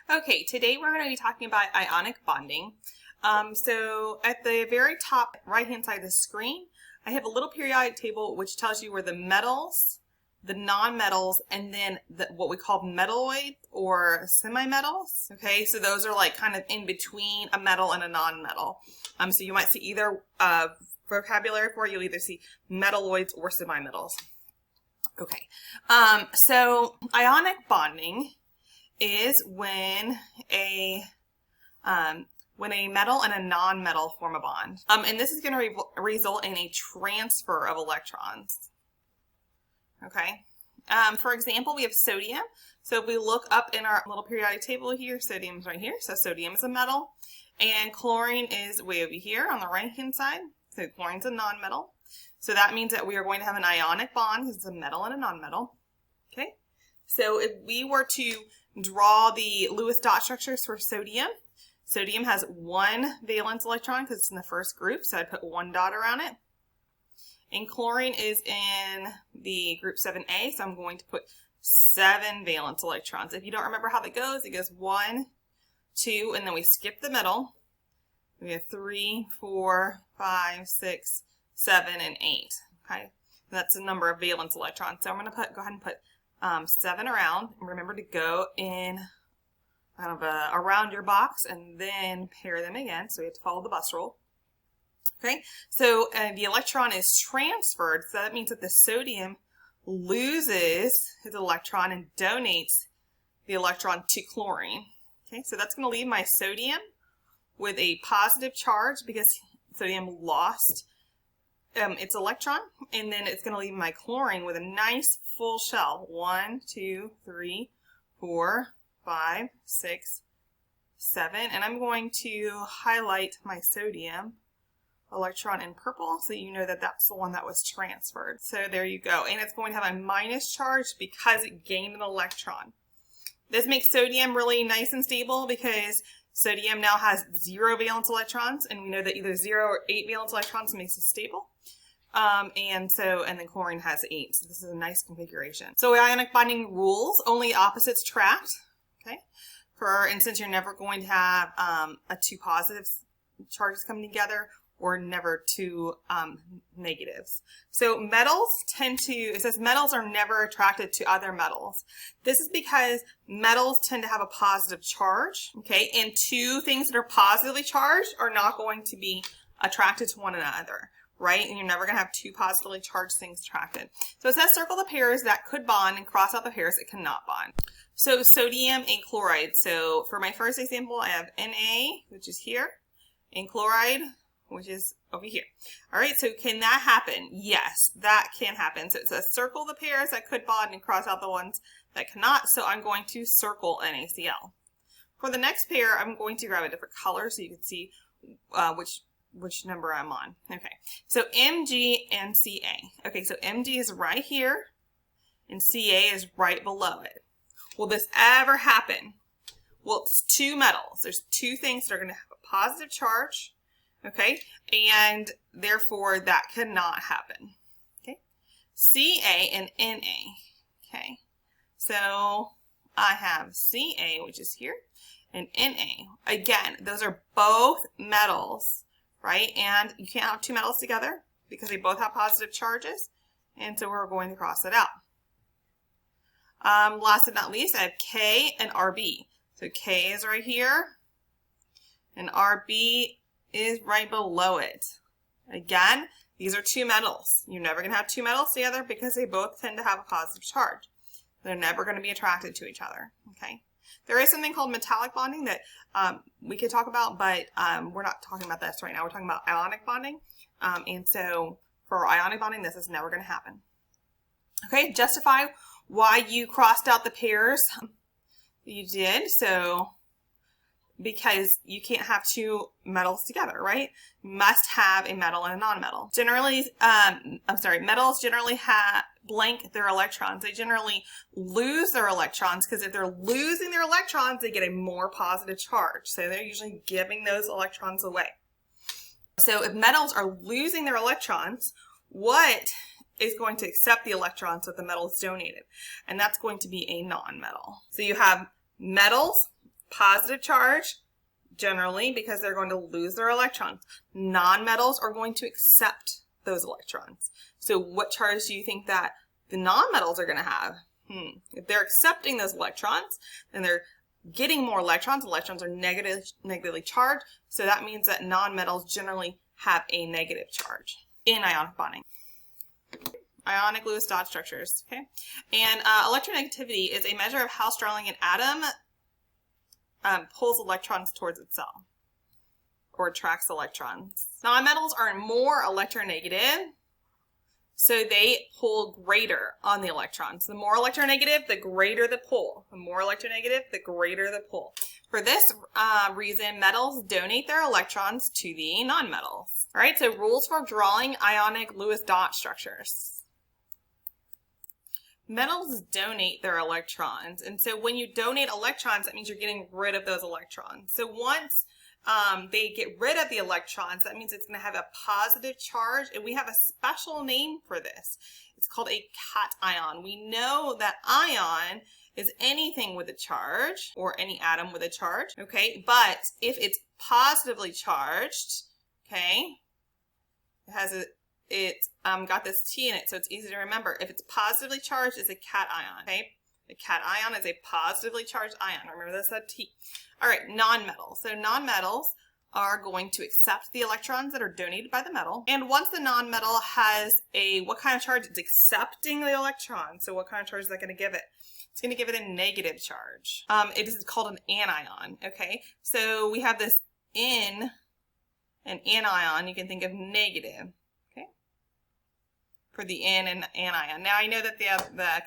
Okay, today we're going to be talking about ionic bonding. So at the very top right-hand side of the screen, I have a little periodic table which tells you where the metals, the non-metals, and then what we call metalloids or semi-metals. Okay, so those are like kind of in between a metal and a non-metal. So you might see either vocabulary for it. You'll either see metalloids or semi-metals. Okay, so ionic bonding is when a metal and a non-metal form a bond. And this is going to result in a transfer of electrons. Okay. For example, we have sodium. So if we look up in our little periodic table here, sodium is right here. So sodium is a metal. And chlorine is way over here on the right-hand side. So chlorine is a non-metal. So that means that we are going to have an ionic bond because it's a metal and a non-metal. Okay. So if we were to draw the Lewis dot structures for sodium, sodium has one valence electron because it's in the first group, so I put one dot around it. And chlorine is in the group 7A, so I'm going to put 7 valence electrons. If you don't remember how that goes, it goes 1, 2, and then we skip the middle. We have 3, 4, 5, 6, 7, and 8. Okay, that's the number of valence electrons. So I'm going to go ahead and put 7 around, and remember to go in kind of around your box and then pair them again. So we have to follow the bus rule. Okay, so the electron is transferred, so that means that the sodium loses its electron and donates the electron to chlorine. Okay, so that's going to leave my sodium with a positive charge because sodium lost its electron, and then it's going to leave my chlorine with a nice full shell. 1, 2, 3, 4, 5, 6, 7, and I'm going to highlight my sodium electron in purple so you know that that's the one that was transferred. So there you go, and it's going to have a minus charge because it gained an electron. This makes sodium really nice and stable because sodium now has 0 valence electrons, and we know that either 0 or 8 valence electrons makes it stable. And then chlorine has 8, so this is a nice configuration. So ionic bonding rules, only opposites attract. Okay, for instance, you're never going to have two positive charges coming together, or never two negatives. So metals it says metals are never attracted to other metals. This is because metals tend to have a positive charge, okay, and two things that are positively charged are not going to be attracted to one another, right? And you're never going to have two positively charged things attracted. So it says circle the pairs that could bond and cross out the pairs that cannot bond. So sodium and chloride. So for my first example, I have Na, which is here, and chloride, which is over here. All right, so can that happen? Yes, that can happen. So it says circle the pairs that could bond and cross out the ones that cannot. So I'm going to circle NaCl. For the next pair, I'm going to grab a different color so you can see which number I'm on. Okay, so Mg and Ca. Okay, so Mg is right here, and Ca is right below it. Will this ever happen? Well, it's two metals. There's two things that are going to have a positive charge. Okay, and therefore that cannot happen. Okay, Ca and Na. Okay, so I have Ca, which is here, and Na. Again, those are both metals, right? And you can't have two metals together because they both have positive charges, and so we're going to cross it out. Last but not least, I have K and Rb. So K is right here, and Rb is right below it. Again, these are two metals. You're never going to have two metals together because they both tend to have a positive charge. They're never going to be attracted to each other. Okay. There is something called metallic bonding that we could talk about, but we're not talking about this right now. We're talking about ionic bonding. And so for ionic bonding, this is never going to happen. Okay, justify why you crossed out the pairs you did. So because you can't have two metals together, right? You must have a metal and a non-metal. Generally, metals generally blank their electrons. They generally lose their electrons because if they're losing their electrons, they get a more positive charge. So they're usually giving those electrons away. So if metals are losing their electrons, what is going to accept the electrons that the metal is donated? And that's going to be a non-metal. So you have metals, positive charge, generally, because they're going to lose their electrons. Nonmetals are going to accept those electrons. So what charge do you think that the nonmetals are going to have? If they're accepting those electrons, then they're getting more electrons. Electrons are negatively charged, so that means that nonmetals generally have a negative charge in ionic bonding. Ionic Lewis dot structures, okay? And electronegativity is a measure of how strongly an atom pulls electrons towards itself or attracts electrons. Nonmetals are more electronegative, so they pull greater on the electrons. The more electronegative, the greater the pull. The more electronegative, the greater the pull. For this reason, metals donate their electrons to the nonmetals. All right, so rules for drawing ionic Lewis dot structures. Metals donate their electrons, and so when you donate electrons, that means you're getting rid of those electrons. So once they get rid of the electrons, that means it's going to have a positive charge, and we have a special name for this. It's called a cation. We know that ion is anything with a charge, or any atom with a charge, okay? But if it's positively charged, okay, it's got this T in it, so it's easy to remember. If it's positively charged, it's a cation, okay? A cation is a positively charged ion. Remember that's that T. All right, nonmetals. So nonmetals are going to accept the electrons that are donated by the metal. And once the nonmetal has what kind of charge? It's accepting the electron. So what kind of charge is that going to give it? It's going to give it a negative charge. It is called an anion, okay? So we have this an anion, you can think of negative. For the N and anion. Now I know that the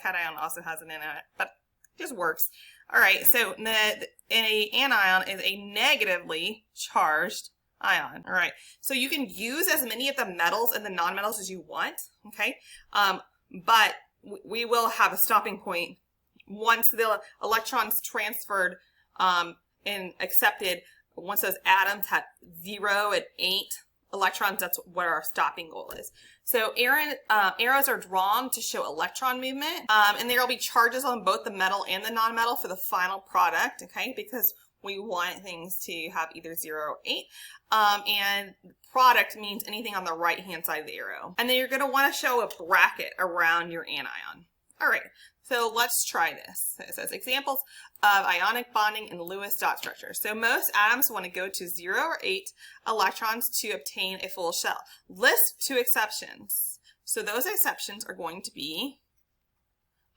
cation also has an N in it, but it just works. All right, so an anion is a negatively charged ion. All right, so you can use as many of the metals and the nonmetals as you want, okay? But we will have a stopping point once the electrons transferred and accepted. Once those atoms have 0 and 8 electrons, that's what our stopping goal is. So arrows are drawn to show electron movement, and there will be charges on both the metal and the nonmetal for the final product, okay, because we want things to have either 0 or 8, and product means anything on the right hand side of the arrow. And then you're going to want to show a bracket around your anion. All right, so let's try this. So it says examples of ionic bonding in Lewis dot structure. So most atoms want to go to 0 or 8 electrons to obtain a full shell. List 2 exceptions. So those exceptions are going to be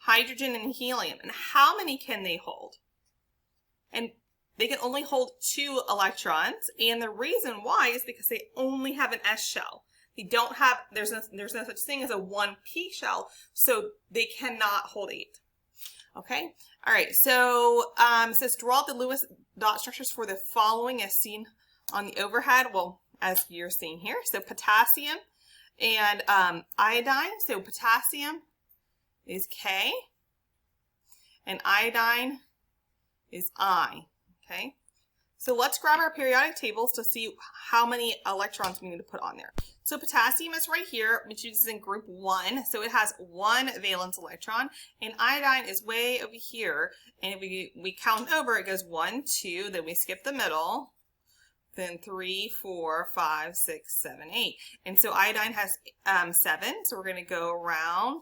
hydrogen and helium. And how many can they hold? And they can only hold 2 electrons. And the reason why is because they only have an S shell. They don't have, there's no such thing as a 1p shell, so they cannot hold 8. Okay, all right, so it says draw the Lewis dot structures for the following as seen on the overhead, well, as you're seeing here. So potassium and iodine, so potassium is K, and iodine is I, okay? So let's grab our periodic tables to see how many electrons we need to put on there. So potassium is right here, which is in group 1. So it has 1 valence electron. And iodine is way over here. And if we count over, it goes 1, 2, then we skip the middle. Then 3, 4, 5, 6, 7, 8. And so iodine has 7. So we're going to go around.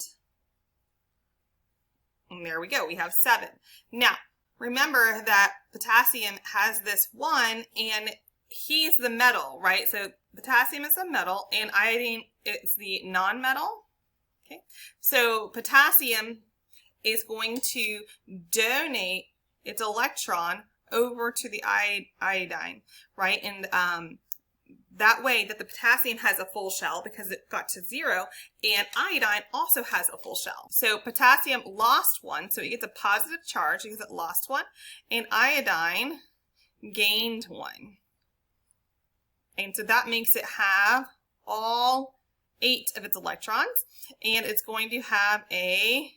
And there we go. We have 7. Now, remember that potassium has this 1, and he's the metal, right? So potassium is the metal, and iodine is the nonmetal. Okay, so potassium is going to donate its electron over to the iodine, right? And that way that the potassium has a full shell because it got to 0, and iodine also has a full shell. So potassium lost 1, so it gets a positive charge because it lost 1, and iodine gained 1. And so that makes it have all 8 of its electrons, and it's going to have a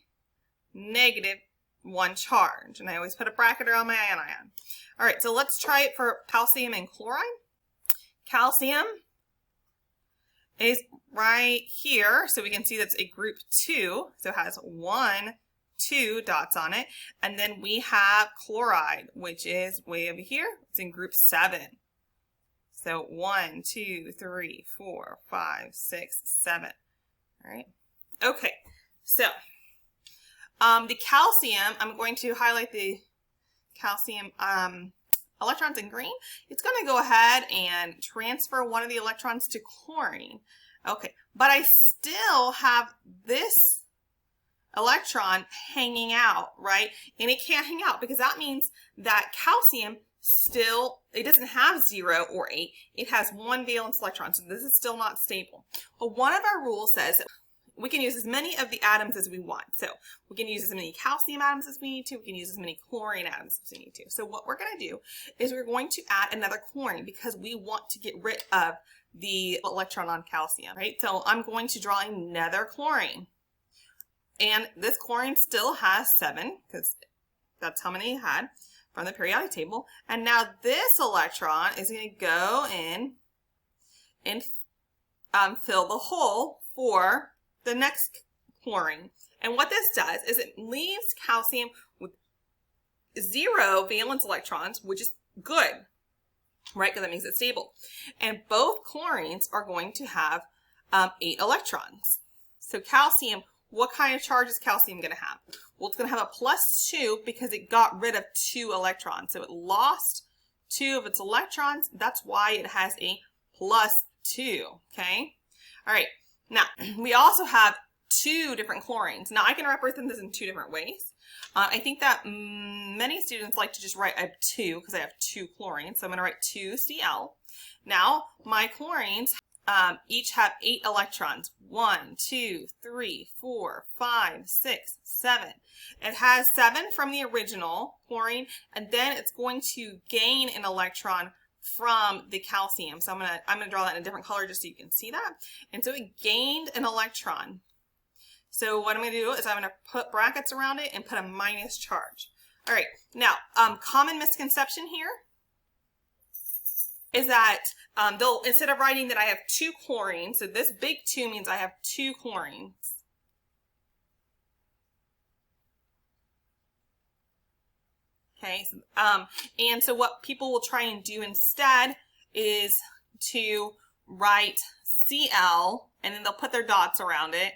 negative 1 charge. And I always put a bracket around my anion. All right, so let's try it for calcium and chloride. Calcium is right here, so we can see that's a group 2, so it has 1, 2 dots on it. And then we have chloride, which is way over here. It's in group 7. So 1, 2, 3, 4, 5, 6, 7. All right. Okay. So the calcium, I'm going to highlight the calcium electrons in green. It's going to go ahead and transfer one of the electrons to chlorine. Okay, but I still have this electron hanging out, right? And it can't hang out because that means that calcium still, it doesn't have 0 or 8. It has 1 valence electron, so this is still not stable. Well, one of our rules says we can use as many of the atoms as we want. So we can use as many calcium atoms as we need to. We can use as many chlorine atoms as we need to. So what we're going to do is we're going to add another chlorine because we want to get rid of the electron on calcium, right? So I'm going to draw another chlorine. And this chlorine still has 7 because that's how many it had from the periodic table. And now this electron is going to go in and fill the hole for the next chlorine. And what this does is it leaves calcium with 0 valence electrons, which is good, right? Because that makes it stable. And both chlorines are going to have 8 electrons. So calcium, what kind of charge is calcium going to have? Well, it's going to have a +2 because it got rid of 2 electrons. So it lost 2 of its electrons. That's why it has a +2, okay? All right. Now, we also have 2 different chlorines. Now, I can represent this in 2 different ways. I think that many students like to just write, I have 2 because I have 2 chlorines. So I'm going to write 2Cl. Now, my chlorines each have 8 electrons. 1, 2, 3, 4, 5, 6, 7. It has 7 from the original chlorine, and then it's going to gain an electron from the calcium. So I'm gonna draw that in a different color just so you can see that. And so it gained an electron. So what I'm gonna do is I'm gonna put brackets around it and put a minus charge. All right, now common misconception here is that they'll, instead of writing that I have 2 chlorines, so this big 2 means I have 2 chlorines. Okay, and so what people will try and do instead is to write Cl, and then they'll put their dots around it.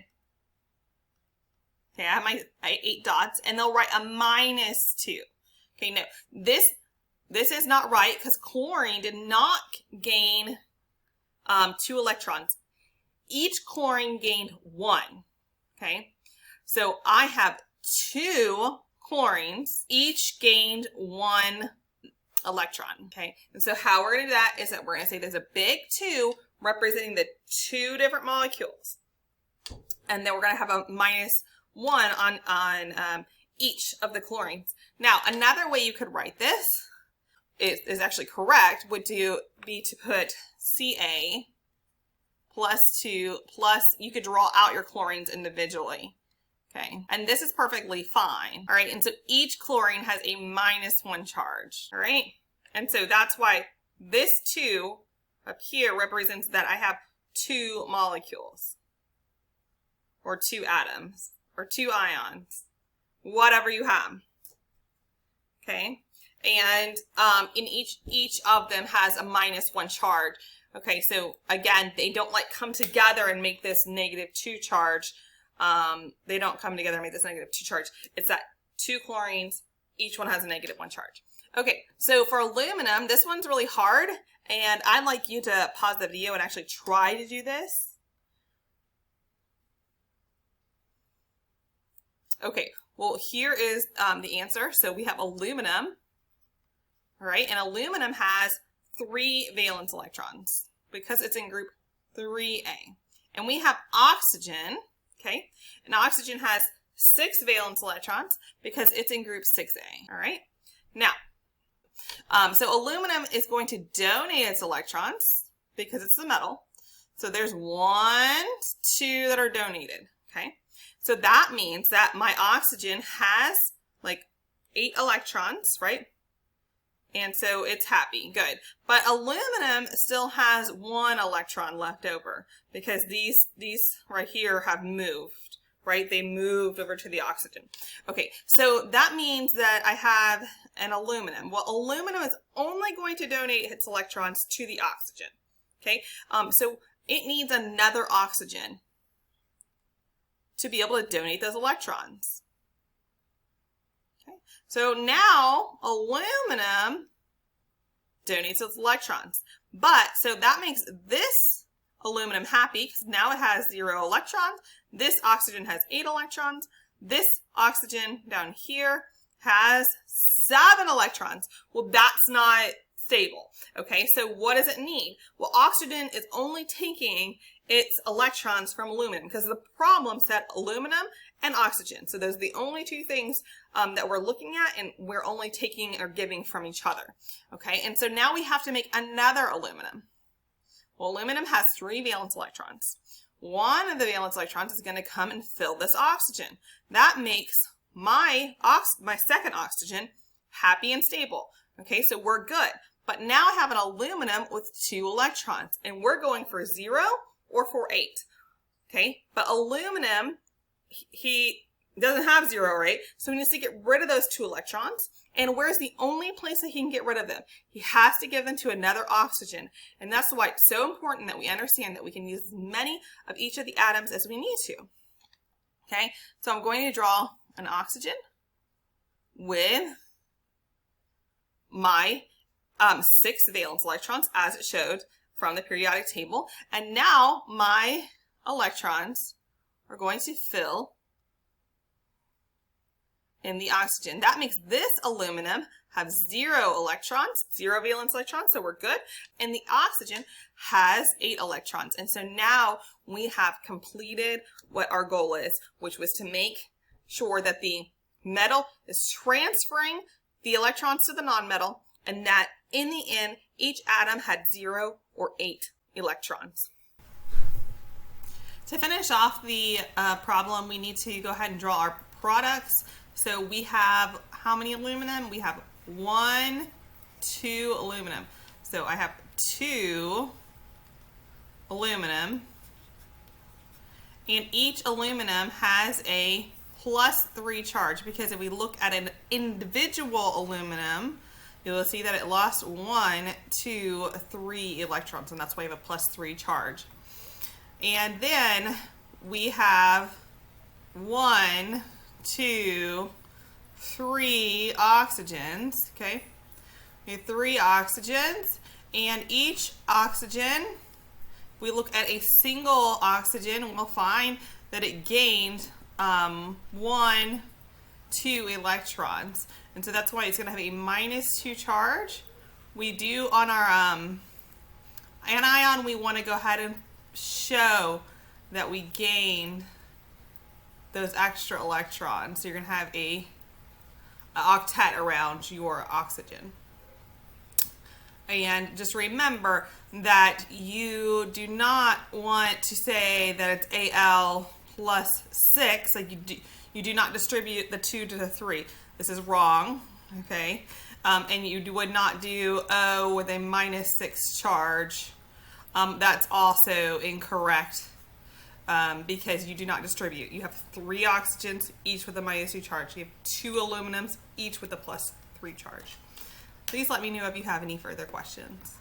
Okay, I have my 8 dots, and they'll write a -2. Okay, no, this is not right because chlorine did not gain 2 electrons. Each chlorine gained 1. Okay, so I have 2 chlorines, each gained 1 electron, okay? And so how we're going to do that is that we're going to say there's a big 2 representing the 2 different molecules. And then we're going to have a -1 on each of the chlorines. Now, another way you could write this is actually correct, would be to put Ca +2 plus, you could draw out your chlorines individually. Okay, and this is perfectly fine. All right, and so each chlorine has a -1 charge. All right, and so that's why this 2 up here represents that I have 2 molecules, or 2 atoms, or 2 ions, whatever you have. Okay, and in each of them has a -1 charge. Okay, so again, they don't like come together and make this -2 charge. They don't come together and make this -2 charge. It's that 2 chlorines, each one has a -1 charge. Okay, so for aluminum, this one's really hard, and I'd like you to pause the video and actually try to do this. Okay, well, here is the answer. So we have aluminum, all right, and aluminum has 3 valence electrons because it's in group 3A. And we have oxygen. Okay, and oxygen has 6 valence electrons because it's in group 6A, all right? Now, so aluminum is going to donate its electrons because it's the metal. So there's 1, 2 that are donated, okay? So that means that my oxygen has like 8 electrons, right? And so it's happy, good. But aluminum still has 1 electron left over because these right here have moved, right? They moved over to the oxygen. Okay, so that means that I have an aluminum. Well, aluminum is only going to donate its electrons to the oxygen. Okay, so it needs another oxygen to be able to donate those electrons. Okay, so now aluminum donates its electrons. But, so that makes this aluminum happy because now it has 0 electrons. This oxygen has 8 electrons. This oxygen down here has 7 electrons. Well, that's not stable. Okay, so what does it need? Well, oxygen is only taking its electrons from aluminum because the problem said aluminum and oxygen. So those are the only two things that we're looking at, and we're only taking or giving from each other. Okay, and so now we have to make another aluminum. Well, aluminum has 3 valence electrons. One of the valence electrons is going to come and fill this oxygen. That makes my second oxygen happy and stable. Okay, so we're good. But now I have an aluminum with 2 electrons, and we're going for 0 or for 8. Okay, but aluminum, he doesn't have 0 or 8, so he needs to get rid of those 2 electrons. And where's the only place that he can get rid of them? He has to give them to another oxygen. And that's why it's so important that we understand that we can use as many of each of the atoms as we need to. Okay, so I'm going to draw an oxygen with my 6 valence electrons as it showed from the periodic table. And now my electrons are going to fill in the oxygen. That makes this aluminum have 0 electrons, 0 valence electrons, so we're good. And the oxygen has 8 electrons. And so now we have completed what our goal is, which was to make sure that the metal is transferring the electrons to the nonmetal, and that in the end, each atom had 0 or 8 electrons. To finish off the problem, we need to go ahead and draw our products. So we have how many aluminum? We have 1, 2 aluminum. So I have 2 aluminum, and each aluminum has a +3 charge, because if we look at an individual aluminum, you'll see that it lost 1, 2, 3 electrons, and that's why we have a +3 charge. And then we have 1, 2, 3 oxygens, okay? We have 3 oxygens, and each oxygen, if we look at a single oxygen, we'll find that it gained 1, 2 electrons. And so that's why it's going to have a -2 charge. We do on our anion, we want to go ahead and show that we gained those extra electrons. So you're going to have a octet around your oxygen. And just remember that you do not want to say that it's Al plus 6, like you do not distribute the 2 to the 3. This is wrong, okay? And you would not do O with a -6 charge. That's also incorrect because you do not distribute. You have 3 oxygens, each with a -2 charge. You have 2 aluminums, each with a +3 charge. Please let me know if you have any further questions.